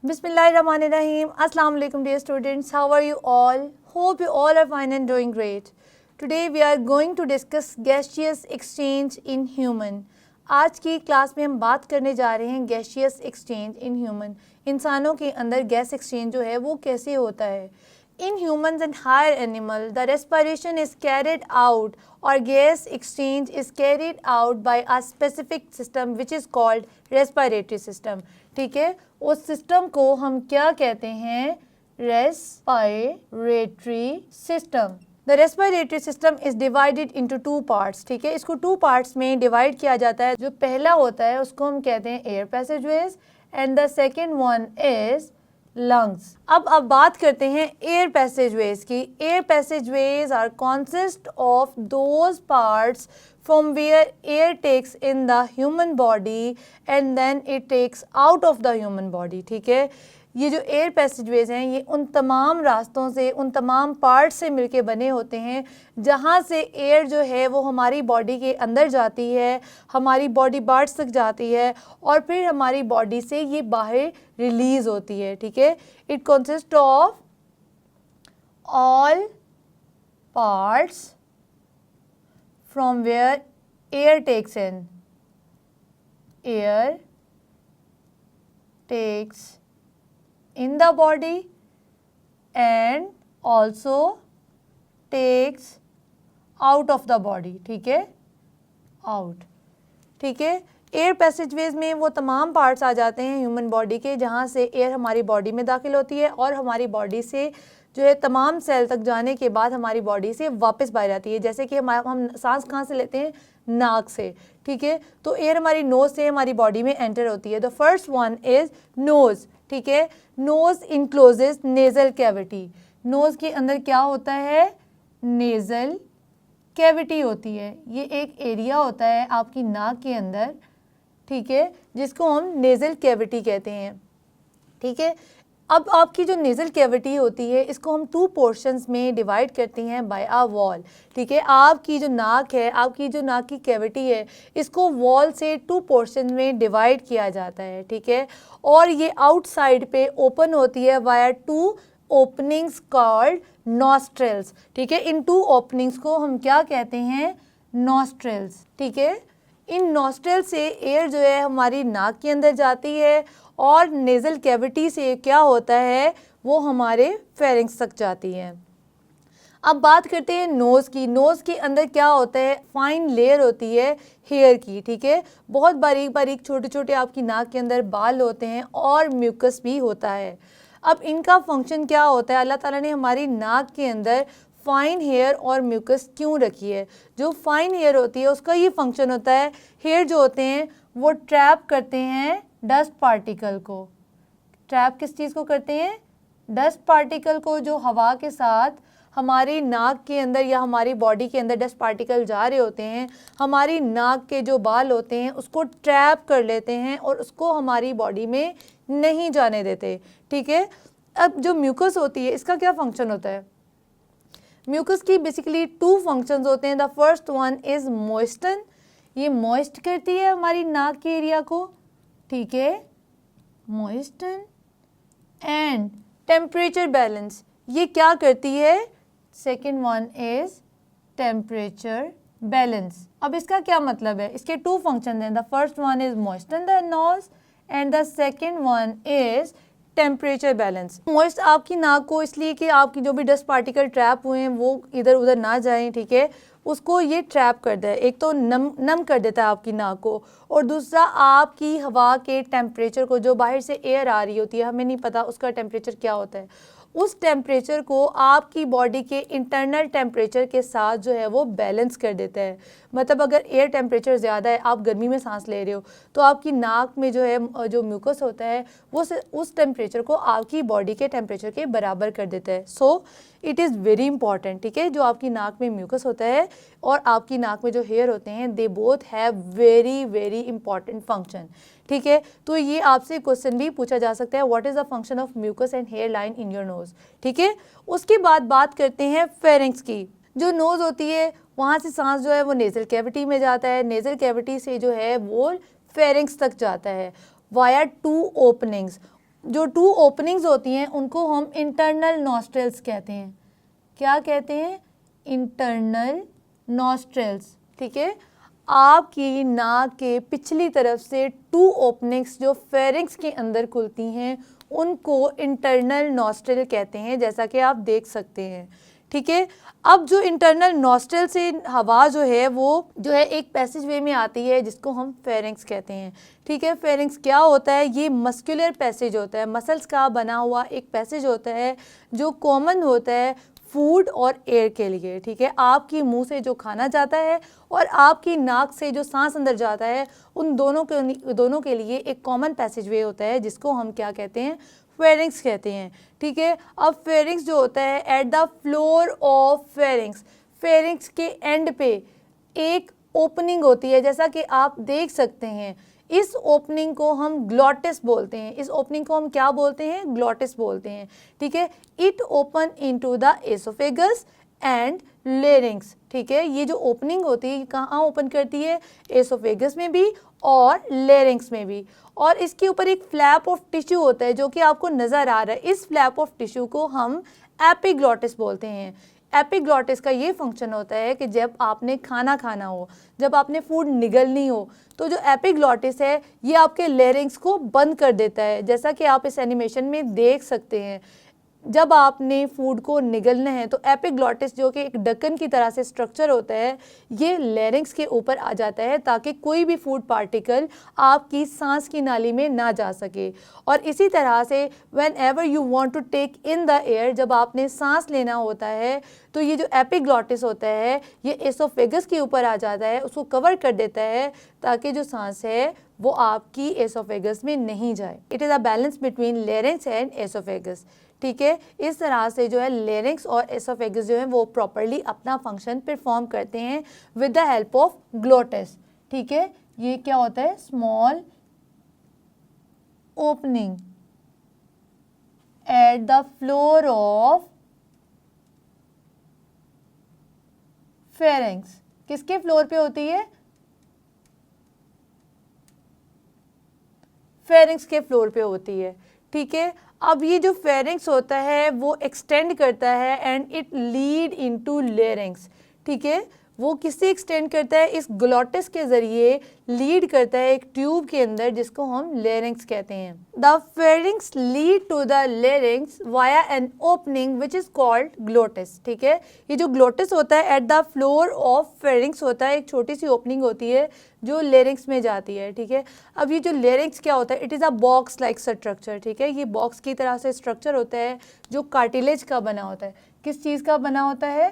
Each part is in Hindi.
Bismillahirrahmanirrahim. Assalamu alaikum dear students. How are you all? Hope you all are fine and doing great. Today we are going to discuss gaseous exchange in human. आज की क्लास में हम बात करने जा रहे हैं गैसियस एक्सचेंज इन ह्यूमन. इंसानों के अंदर गैस एक्सचेंज जो है वो कैसे होता है. In humans and higher animal, the respiration is carried out or gas exchange is carried out by a specific system which is called respiratory system. ठीक है, उस सिस्टम को हम क्या कहते हैं? Respiratory system. The respiratory system is divided into two parts. ठीक है, इसको टू पार्ट्स में डिवाइड किया जाता है. जो पहला होता है उसको हम कहते हैं air passageways and the second one is lungs. अब बात करते हैं एयर पैसेजवेज की. Air passageways are consist of those parts from where air takes in the human body and then it takes out of the human body. ठीक है, ये जो एयर पैसेजवेज हैं ये उन तमाम रास्तों से, उन तमाम पार्ट से मिलके बने होते हैं जहाँ से एयर जो है वो हमारी बॉडी के अंदर जाती है, हमारी बॉडी पार्ट्स तक जाती है और फिर हमारी बॉडी से ये बाहर रिलीज़ होती है. ठीक है, it consist of all parts from where air takes in. Air takes in the body and also takes out of the body. ठीक है, out. ठीक है, एयर पैसेजवेज में वो तमाम पार्ट्स आ जाते हैं ह्यूमन बॉडी के जहाँ से एयर हमारी बॉडी में दाखिल होती है और हमारी बॉडी से जो है तमाम सेल तक जाने के बाद हमारी बॉडी से वापस बाहर आती है. जैसे कि हम सांस कहाँ से लेते हैं? नाक से. ठीक है, तो एयर हमारी नोज़ से हमारी बॉडी में एंटर होती है. The first one is nose. ठीक है, nose encloses nasal cavity. Nose के अंदर क्या होता है? नेज़ल कैविटी होती है. ये एक एरिया होता है आपकी नाक के अंदर. ठीक है, जिसको हम नेज़ल कैविटी कहते हैं. ठीक है, अब आपकी जो नेज़ल कैविटी होती है इसको हम टू पोर्शंस में डिवाइड करती हैं बाय अ वॉल. ठीक है, आपकी जो नाक है, आपकी जो नाक की कैविटी है इसको वॉल से टू पोर्शन में डिवाइड किया जाता है. ठीक है, और ये आउटसाइड पे ओपन होती है via two openings called nostrils. ठीक है, इन टू ओपनिंग्स को हम क्या कहते हैं? नॉस्ट्रल्स. ठीक है, इन नॉस्ट्रल से एयर जो है हमारी नाक के अंदर जाती है और नेज़ल कैविटी से क्या होता है वो हमारे फेरिंग्स तक जाती है. अब बात करते हैं नोज़ की. नोज़ के अंदर क्या होता है? फाइन लेयर होती है हेयर की. ठीक है, बहुत बारीक बारीक छोटे छोटे आपकी नाक के अंदर बाल होते हैं और म्यूकस भी होता है. अब इनका फंक्शन क्या होता है? अल्लाह ताला ने हमारी नाक के अंदर फाइन हेयर और म्यूकस क्यों रखी है? जो फाइन हेयर होती है उसका ये फंक्शन होता है, हेयर जो होते हैं वो ट्रैप करते हैं डस्ट पार्टिकल को. ट्रैप किस चीज़ को करते हैं? डस्ट पार्टिकल को. जो हवा के साथ हमारी नाक के अंदर या हमारी बॉडी के अंदर डस्ट पार्टिकल जा रहे होते हैं, हमारी नाक के जो बाल होते हैं उसको ट्रैप कर लेते हैं और उसको हमारी बॉडी में नहीं जाने देते. ठीक है, अब जो म्यूकस होती है इसका क्या फंक्शन होता है? म्यूकस की बेसिकली टू फंक्शंस होते हैं. The first one is moisten. ये मॉइस्ट करती है हमारी नाक के एरिया को. ठीक है, मॉइस्टन. And temperature balance. ये क्या करती है? Second one is temperature balance. अब इसका क्या मतलब है? इसके टू फंक्शन हैं. The first one is moisten the nose and the second one is temperature balance. Moist आपकी नाक को इसलिए कि आपकी जो भी डस्ट पार्टिकल ट्रैप हुए हैं वो इधर उधर ना जाएं. ठीक है, उसको ये ट्रैप कर दे. एक तो नम कर देता है आपकी नाक को और दूसरा आपकी हवा के टेम्परेचर को, जो बाहर से एयर आ रही होती है हमें नहीं पता उसका टेम्परेचर क्या होता है, उस टेम्परेचर को आपकी बॉडी के इंटरनल टेम्परेचर के साथ जो है वो बैलेंस कर देता है. मतलब अगर एयर टेम्परेचर ज़्यादा है, आप गर्मी में सांस ले रहे हो, तो आपकी नाक में जो है जो म्यूकस होता है वो उस टेम्परेचर को आपकी बॉडी के टेम्परेचर के बराबर कर देता है. So it is very important. ठीक है, जो आपकी नाक में म्यूकस होता है और आपकी नाक में जो हेयर होते हैं they both have very very important function. ठीक है, तो ये आपसे क्वेश्चन भी पूछा जा सकता है, what is the function of mucus and hair line in your nose. ठीक है, उसके बाद बात करते हैं फेरिंग्स की. जो नोज़ होती है वहाँ से सांस जो है वो नेज़ल कैविटी में जाता है, नेज़ल कैविटी से जो है वो फेरिंग्स तक जाता है वाया टू ओपनिंग्स. जो 2 ओपनिंग्स होती हैं उनको हम इंटरनल नॉस्ट्रल्स कहते हैं। क्या कहते हैं? Internal nostrils. ठीक है, आपकी नाक के पिछली तरफ से 2 ओपनिंग्स जो फेरिंक्स के अंदर खुलती हैं उनको इंटरनल नॉस्ट्रल कहते हैं, जैसा कि आप देख सकते हैं। ठीक है, अब जो इंटरनल नॉस्ट्रल से हवा जो है वो जो है एक पैसेज वे में आती है जिसको हम फेरिंक्स कहते हैं। ठीक है, फेरिंक्स क्या होता है? ये मस्कुलर पैसेज होता है, मसल्स का बना हुआ एक पैसेज होता है जो कॉमन होता है फूड और एयर के लिए। ठीक है, आपकी मुंह से जो खाना जाता है और आपकी नाक से जो सांस अंदर जाता है, उन दोनों के लिए एक कॉमन पैसेज वे होता है जिसको हम क्या कहते हैं? फेरिंक्स कहते हैं। ठीक है, अब फेरिंक्स जो होता है at the floor of pharynx, pharynx के एंड पे एक ओपनिंग होती है, जैसा कि आप देख सकते हैं। इस ओपनिंग को हम ग्लॉटिस बोलते हैं। इस ओपनिंग को हम क्या बोलते हैं? ग्लॉटिस बोलते हैं। ठीक है, it open into the oesophagus and larynx. ठीक है, ये जो ओपनिंग होती है कहाँ ओपन करती है? एसोफेगस में भी और लेरिंग्स में भी। और इसके ऊपर एक फ्लैप ऑफ टिश्यू होता है जो कि आपको नज़र आ रहा है। इस फ्लैप ऑफ टिश्यू को हम एपिग्लॉटिस बोलते हैं। एपिग्लॉटिस का ये फंक्शन होता है कि जब आपने खाना खाना हो, जब आपने फूड निगलनी हो, तो जो एपिग्लॉटिस है ये आपके लेरिंग्स को बंद कर देता है, जैसा कि आप इस एनिमेशन में देख सकते हैं। जब आपने फूड को निगलना है तो एपिग्लॉटिस जो कि एक ढक्कन की तरह से स्ट्रक्चर होता है, ये लेरिंग्स के ऊपर आ जाता है ताकि कोई भी फूड पार्टिकल आपकी सांस की नाली में ना जा सके। और इसी तरह से whenever you want to take in the air, जब आपने सांस लेना होता है तो ये जो एपिग्लॉटिस होता है ये एसोफेगस के ऊपर आ जाता है, उसको कवर कर देता है ताकि जो सांस है वो आपकी एसोफेगस में नहीं जाए। It is a balance between larynx and oesophagus. ठीक है, इस तरह से जो है लेरिंग्स और एसोफेगस जो है वो प्रॉपरली अपना फंक्शन परफॉर्म करते हैं with the help of glottis. ठीक है, ये क्या होता है? Small opening eight the floor of pharynx. किसके फ्लोर पे होती है? फेरिंक्स के फ्लोर पे होती है। ठीक है, अब ये जो फेरिंक्स होता है वो एक्सटेंड करता है and it lead into larynx. ठीक है, वो किससे एक्सटेंड करता है? इस ग्लॉटिस के जरिए लीड करता है एक ट्यूब के अंदर जिसको हम लेरिंग्स कहते हैं। The pharynx lead to the larynx via an opening which is called glottis. ठीक है, ये जो ग्लोटिस होता है at the floor of pharynx होता है, एक छोटी सी ओपनिंग होती है जो लेरिंग्स में जाती है। ठीक है, अब ये जो लेरिंग्स क्या होता है? It is a box like structure. ठीक है, ये बॉक्स की तरह से स्ट्रक्चर होता है जो कार्टिलेज का बना होता है। किस चीज़ का बना होता है?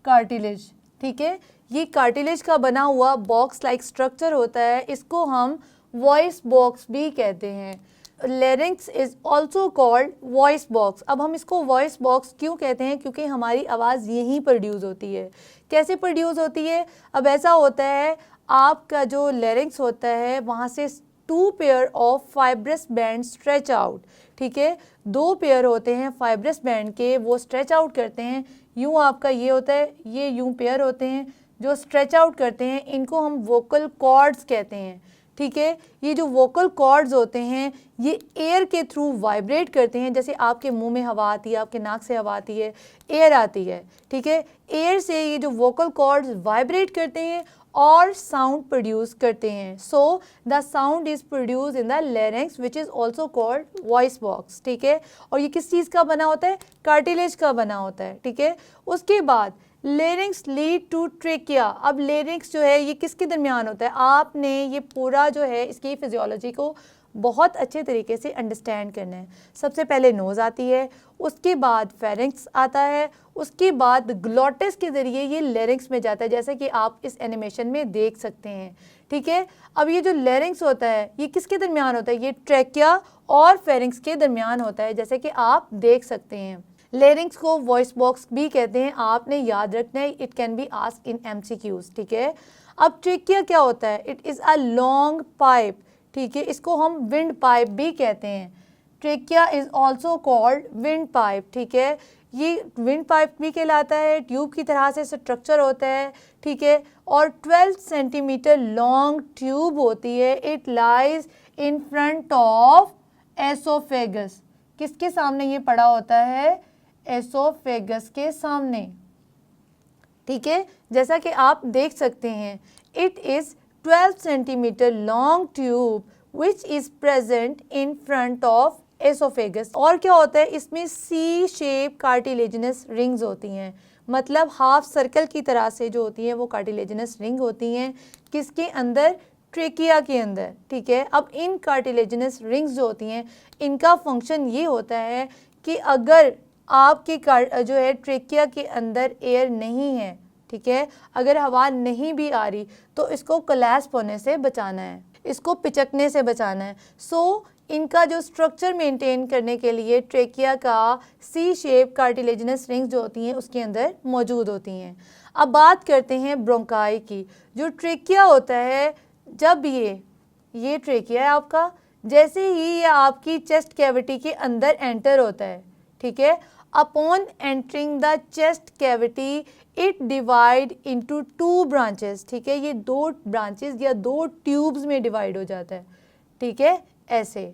कार्टिलेज। ठीक है, ये कार्टिलेज का बना हुआ बॉक्स लाइक स्ट्रक्चर होता है, इसको हम वॉइस बॉक्स भी कहते हैं। Larynx is also called voice box. अब हम इसको वॉइस बॉक्स क्यों कहते हैं? क्योंकि हमारी आवाज़ यहीं प्रोड्यूस होती है। कैसे प्रोड्यूस होती है? अब ऐसा होता है आपका जो लेरिंग्स होता है वहाँ से 2 pair of fibrous band stretch out. ठीक है, 2 पेयर होते हैं फाइब्रस बैंड के, वो स्ट्रेच आउट करते हैं। यूँ आपका ये होता है, ये यूँ पेयर होते हैं जो स्ट्रेच आउट करते हैं, इनको हम वोकल कॉर्ड्स कहते हैं। ठीक है, ये जो वोकल कॉर्ड्स होते हैं ये एयर के थ्रू वाइब्रेट करते हैं। जैसे आपके मुंह में हवा आती है, आपके नाक से हवा आती है, एयर आती है। ठीक है, एयर से ये जो वोकल कॉर्ड्स वाइब्रेट करते हैं और साउंड प्रोड्यूस करते हैं। So the sound is produce in the larynx which is also called voice box. ठीक है, और ये किस चीज़ का बना होता है? कार्टिलेज का बना होता है। ठीक है, उसके बाद लेरिंग्स लीड टू ट्रेकिया। अब लेरिंग्स जो है ये किसके दरमियान होता है? आपने ये पूरा जो है इसकी फिजियोलॉजी को बहुत अच्छे तरीके से अंडरस्टैंड करना है। सबसे पहले नोज़ आती है, उसके बाद फेरिंक्स आता है, उसके बाद ग्लॉटिस के ज़रिए ये लेरिंग्स में जाता है, जैसे कि आप इस एनिमेशन में देख सकते हैं। ठीक है, अब ये जो लेरिंग्स होता है ये किसके दरमियान होता है? ये ट्रेकिया और फेरिंक्स के दरमियान होता है, जैसे कि आप देख सकते हैं। लेरिंग्स को वॉइस बॉक्स भी कहते हैं, आपने याद रखना है। It can be asked in MCQs। ठीक है, अब ट्रेकिया क्या होता है? It is a long pipe. ठीक है, इसको हम विंड पाइप भी कहते हैं। Trachea is also called wind pipe. ठीक है, ये विंड पाइप भी कहलाता है, ट्यूब की तरह से स्ट्रक्चर होता है। ठीक है, और 12 सेंटीमीटर लॉन्ग ट्यूब होती है। It lies in front of oesophagus. किसके सामने ये पड़ा होता है? एसोफेगस के सामने, ठीक है। जैसा कि आप देख सकते हैं, it is 12 centimetre long tube which is present in front of oesophagus. और क्या होता है इसमें? सी शेप कार्टिलेजिनस रिंग्स होती हैं, मतलब हाफ सर्कल की तरह से जो होती हैं वो कार्टिलेजिनस रिंग होती हैं। किसके अंदर? ट्रेकिया के अंदर, ठीक है। अब इन कार्टिलेजिनस रिंग्स जो होती हैं इनका फंक्शन ये होता है कि अगर आपके जो है ट्रेकिया के अंदर एयर नहीं है, ठीक है, अगर हवा नहीं भी आ रही तो इसको कोलैप्स होने से बचाना है, इसको पिचकने से बचाना है। सो इनका जो स्ट्रक्चर मेंटेन करने के लिए ट्रेकिया का सी शेप कार्टिलेजिनस रिंग्स जो होती हैं उसके अंदर मौजूद होती हैं। अब बात करते हैं ब्रोंकाई की। जो ट्रेकिया होता है, जब ये ट्रेकिया है आपका, जैसे ही ये आपकी चेस्ट कैविटी के अंदर एंटर होता है, ठीक है, upon entering the chest cavity it divide into 2 branches, ठीक है। ये 2 ब्रांचेस या 2 ट्यूब्स में डिवाइड हो जाता है, ठीक है, ऐसे।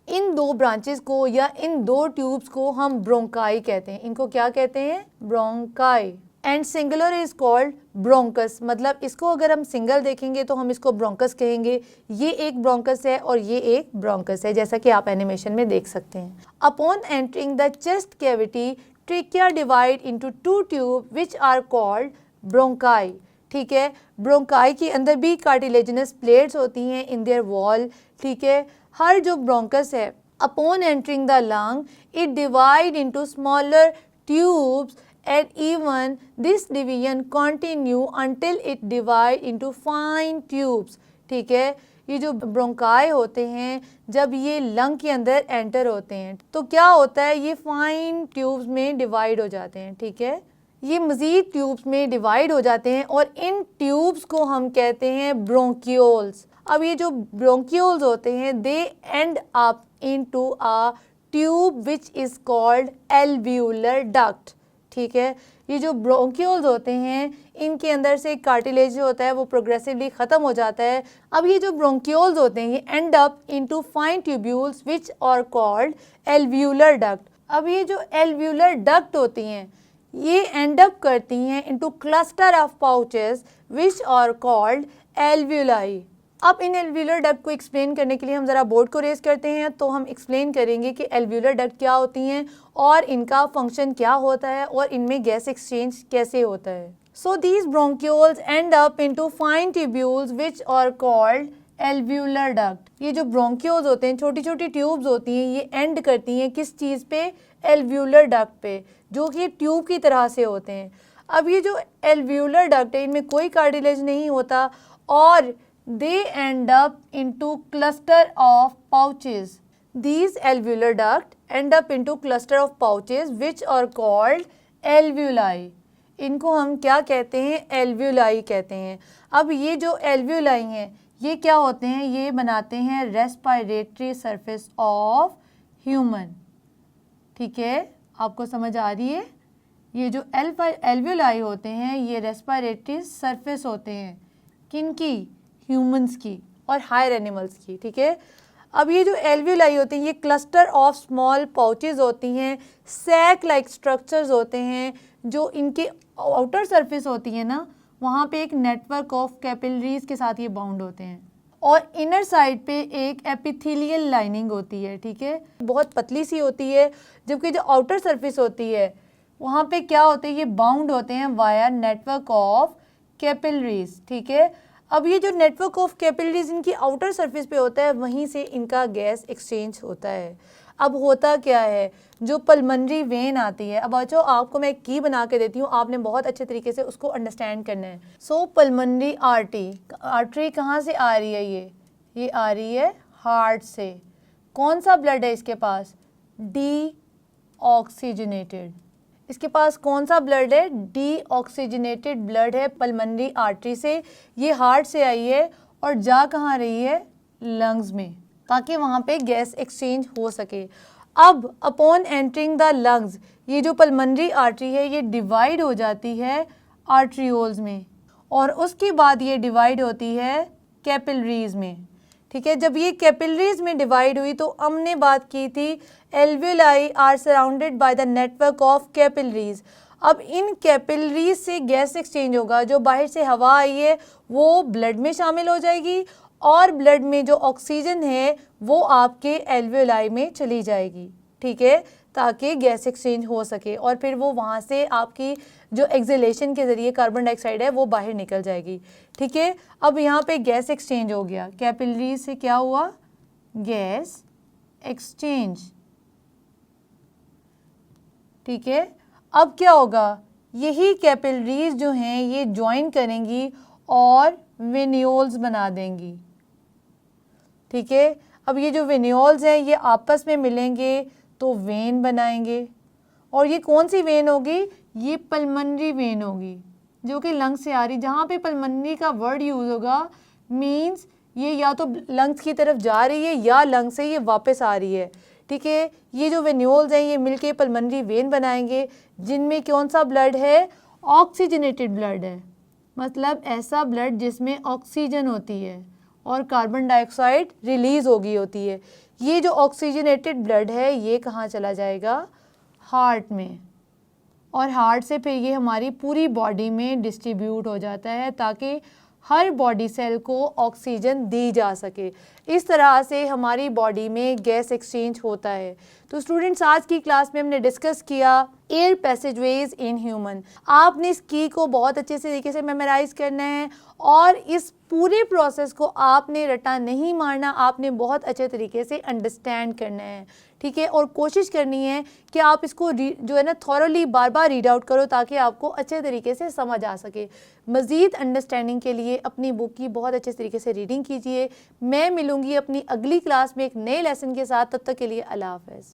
इन 2 ब्रांचेस को या इन 2 ट्यूब्स को हम ब्रोंकाई कहते हैं। इनको क्या कहते हैं? Bronchi. And singular is called bronchus, मतलब इसको अगर हम सिंगल देखेंगे तो हम इसको ब्रोंकस कहेंगे। ये एक ब्रोंकस है और ये एक ब्रोंकस है, जैसा कि आप एनिमेशन में देख सकते हैं। Upon entering the chest cavity trachea divide into 2 tube which are called bronchi, ठीक है। ब्रोंकाई के अंदर भी कार्टिलेजिनस प्लेट्स होती हैं इन देयर वॉल, ठीक है। हर जो ब्रोंकस है, upon entering the lung it divide into smaller tubes and even this division continue until it divide into fine tubes, ठीक है। ये जो ब्रोंकाई होते हैं जब ये लंग के अंदर एंटर होते हैं तो क्या होता है? ये फाइन ट्यूब्स में डिवाइड हो जाते हैं, ठीक है। ये मज़ीद ट्यूब्स में डिवाइड हो जाते हैं और इन ट्यूब्स को हम कहते हैं ब्रोंकियोल्स। अब ये जो ब्रोंकियोल्स होते हैं they end up into a tube which is called alveolar duct, ठीक है। ये जो ब्रोंकियोल्स होते हैं इनके अंदर से कार्टिलेज जो होता है वो प्रोग्रेसिवली ख़त्म हो जाता है। अब ये जो ब्रोंकियोल्स होते हैं ये end up into fine tubules which are called alveolar duct. अब ये जो एल्वियोलर डक्ट होती हैं ये एंड अप करती हैं into cluster of pouches which are called alveoli. अब इन एल्वियोलर डक्ट को एक्सप्लेन करने के लिए हम ज़रा बोर्ड को रेज करते हैं, तो हम एक्सप्लेन करेंगे कि एल्वियोलर डक्ट क्या होती हैं और इनका फंक्शन क्या होता है और इनमें गैस एक्सचेंज कैसे होता है। So these bronchioles end up into fine tubules which are called alveolar duct. ये जो ब्रोंकियोल्स होते हैं, छोटी छोटी ट्यूब्स होती हैं, ये एंड करती हैं किस चीज़ पे? एल्वियोलर डक्ट पे, जो कि ट्यूब की तरह से होते हैं। अब ये जो एल्वियोलर डक्ट है इनमें कोई कार्टिलेज नहीं होता और they end up into cluster of pouches. These alveolar duct end up into cluster of pouches which are called alveoli. इनको हम क्या कहते हैं? alveoli कहते हैं। अब ये जो alveoli हैं ये क्या होते हैं? ये बनाते हैं respiratory surface of human, ठीक है। आपको समझ आ रही है? ये जो alveoli होते हैं ये respiratory surface होते हैं, किनकी? ह्यूमंस की और हायर एनिमल्स की, ठीक है। अब ये जो एल्वियोलाई होते हैं ये क्लस्टर ऑफ स्मॉल पाउचेस होती हैं, सैक लाइक स्ट्रक्चर्स होते हैं जो इनके आउटर सरफेस होती है ना, वहाँ पे एक नेटवर्क ऑफ कैपिलरीज के साथ ये बाउंड होते हैं और इनर साइड पे एक एपिथेलियल लाइनिंग होती है, ठीक है, बहुत पतली सी होती है। जबकि जो आउटर सरफेस होती है वहाँ पे क्या होते हैं? ये बाउंड होते हैं वाया नेटवर्क ऑफ कैपिलरीज, ठीक है। अब ये जो नेटवर्क ऑफ कैपिलरीज इनकी आउटर सरफेस पे होता है वहीं से इनका गैस एक्सचेंज होता है। अब होता क्या है? जो पल्मनरी वेन आती है, अब बच्चों आपको मैं एक की बना के देती हूँ, आपने बहुत अच्छे तरीके से उसको अंडरस्टैंड करना है। सो पल्मनरी आर्टरी कहाँ से आ रही है? ये आ रही है हार्ट से। कौन सा ब्लड है इसके पास? D oxygenated. इसके पास कौन सा ब्लड है? डी ऑक्सीजनेटेड ब्लड है पल्मनरी आर्टरी से। ये हार्ट से आई है और जा कहाँ रही है? लंग्स में, ताकि वहाँ पे गैस एक्सचेंज हो सके। अब अपॉन एंटरिंग द लंग्स ये जो पल्मनरी आर्टरी है ये डिवाइड हो जाती है आर्ट्रियोल्स में और उसके बाद ये डिवाइड होती है कैपिलरीज में। ठीक है। जब ये कैपिलरीज में डिवाइड हुई तो हमने बात की थी alveoli are surrounded by the network of capillaries. अब इन कैपिलरीज से गैस एक्सचेंज होगा, जो बाहर से हवा आई है वो ब्लड में शामिल हो जाएगी और ब्लड में जो ऑक्सीजन है वो आपके एल्वियोलाई में चली जाएगी, ठीक है, ताकि गैस एक्सचेंज हो सके और फिर वो वहाँ से आपकी जो एक्सहेलेशन के ज़रिए कार्बन डाइऑक्साइड है वो बाहर निकल जाएगी, ठीक है। अब यहाँ पे गैस एक्सचेंज हो गया, कैपिलरीज से क्या हुआ, गैस एक्सचेंज, ठीक है। अब क्या होगा, यही कैपिलरीज जो हैं ये ज्वाइन करेंगी और वेन्यूल्स बना देंगी, ठीक है। अब ये जो वेन्यूल्स हैं ये आपस में मिलेंगे तो वेन बनाएंगे, और ये कौन सी वेन होगी, ये पल्मोनरी वेन होगी जो कि लंग्स से आ रही। जहाँ पे पल्मोनरी का वर्ड यूज़ होगा मींस ये या तो लंग्स की तरफ जा रही है या लंग्स से ये वापस आ रही है, ठीक है। ये जो वेन्यूल्स हैं ये मिलके पल्मोनरी वेन बनाएंगे, जिनमें कौन सा ब्लड है, ऑक्सीजनेटेड ब्लड है, मतलब ऐसा ब्लड जिसमें ऑक्सीजन होती है और कार्बन डाइऑक्साइड रिलीज़ हो गई होती है। ये जो ऑक्सीजनेटेड ब्लड है ये कहाँ चला जाएगा, हार्ट में, और हार्ट से फिर ये हमारी पूरी बॉडी में डिस्ट्रीब्यूट हो जाता है ताकि हर बॉडी सेल को ऑक्सीजन दी जा सके। इस तरह से हमारी बॉडी में गैस एक्सचेंज होता है। तो स्टूडेंट्स, आज की क्लास में हमने डिस्कस किया एयर पैसेजवेज इन ह्यूमन। आपने इस की को बहुत अच्छे से तरीके से मेमोराइज करना है और इस पूरे प्रोसेस को आपने रटा नहीं मारना, आपने बहुत अच्छे तरीके से अंडरस्टैंड करना है, ठीक है। और कोशिश करनी है कि आप इसको जो है ना थॉरली बार बार रीड आउट करो ताकि आपको अच्छे तरीके से समझ आ सके। मज़ीद अंडरस्टैंडिंग के लिए अपनी बुक की बहुत अच्छे तरीके से रीडिंग कीजिए। मैं मिलूँगी अपनी अगली क्लास में एक नए लेसन के साथ, तब तक के लिए अल्लाह हाफ़िज़।